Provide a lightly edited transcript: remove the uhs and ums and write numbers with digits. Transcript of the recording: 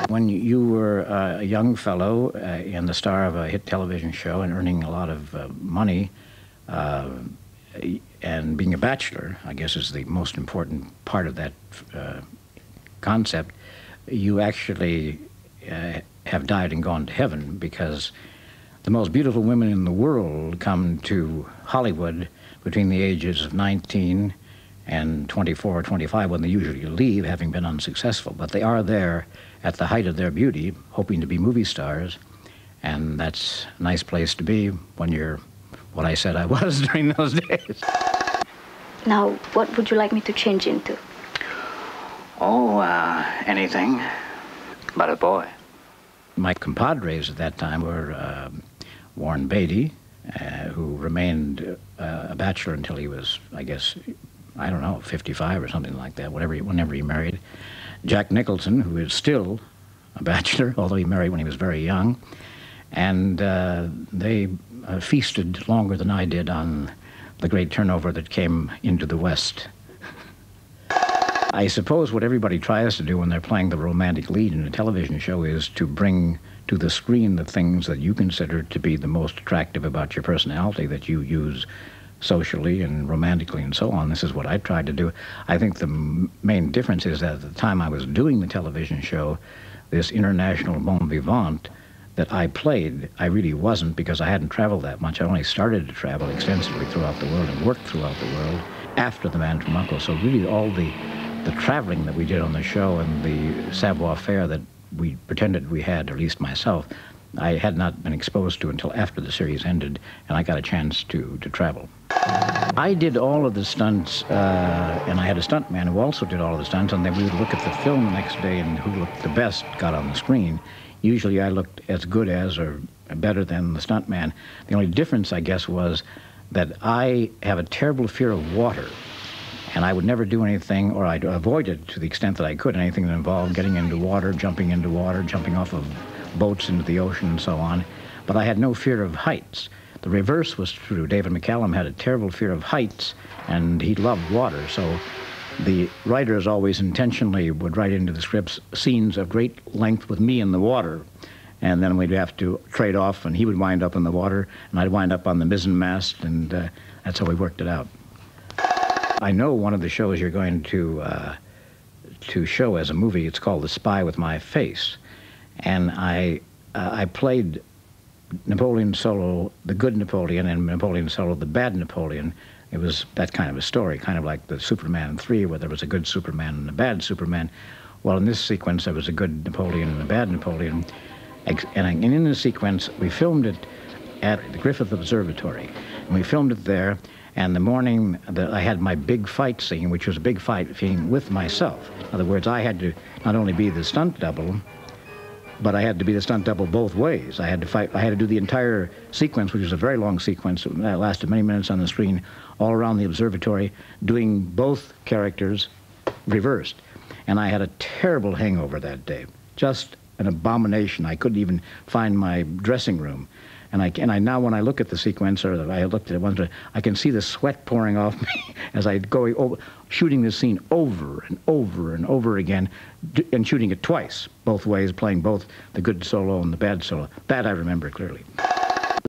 When you were a young fellow and the star of a hit television show and earning a lot of money and being a bachelor, I guess is the most important part of that concept, you actually have died and gone to heaven, because the most beautiful women in the world come to Hollywood between the ages of 19 and 24 or 25, when they usually leave, having been unsuccessful. But they are there at the height of their beauty, hoping to be movie stars, and that's a nice place to be when you're what I said I was during those days. Now, what would you like me to change into? Oh, anything but a boy. My compadres at that time were Warren Beatty, who remained a bachelor until he was, I guess, I don't know, 55 or something like that, whenever he married. Jack Nicholson, who is still a bachelor, although he married when he was very young. And they feasted longer than I did on the great turnover that came into the West. I suppose what everybody tries to do when they're playing the romantic lead in a television show is to bring to the screen the things that you consider to be the most attractive about your personality, that you use socially and romantically and so on. This is what I tried to do. I think the main difference is that at the time I was doing the television show, this international bon vivant that I played, I really wasn't, because I hadn't traveled that much. I only started to travel extensively throughout the world and worked throughout the world after The Man from U.N.C.L.E. So really all the traveling that we did on the show and the savoir-faire that we pretended we had, or at least myself, I had not been exposed to until after the series ended, and I got a chance to travel. I did all of the stunts, and I had a stuntman who also did all of the stunts, and then we would look at the film the next day, and who looked the best got on the screen. Usually I looked as good as or better than the stuntman. The only difference, I guess, was that I have a terrible fear of water, and I would never do anything, or I'd avoid it to the extent that I could, anything that involved getting into water, jumping off of boats into the ocean and so on. But I had no fear of heights. The reverse was true. David McCallum had a terrible fear of heights, and he loved water. So the writers always intentionally would write into the scripts scenes of great length with me in the water, and then we'd have to trade off, and he would wind up in the water, and I'd wind up on the mizzenmast, and that's how we worked it out. I know one of the shows you're going to show as a movie, it's called The Spy with My Face, and I played Napoleon Solo, the good Napoleon, and Napoleon Solo, the bad Napoleon. It was that kind of a story, kind of like the Superman 3, where there was a good Superman and a bad Superman. Well, in this sequence, there was a good Napoleon and a bad Napoleon. And in this sequence, we filmed it at the Griffith Observatory. And we filmed it there, and the morning that I had my big fight scene, which was a big fight scene with myself. In other words, I had to not only be the stunt double, but I had to be the stunt double both ways. I had to fight. I had to do the entire sequence, which was a very long sequence that lasted many minutes on the screen, all around the observatory, doing both characters reversed. And I had a terrible hangover that day, just an abomination. I couldn't even find my dressing room. And I now, when I look at the sequence, or I looked at it once, I can see the sweat pouring off me as I go over, shooting this scene over and over and over again, and shooting it twice, both ways, playing both the good solo and the bad solo. That I remember clearly.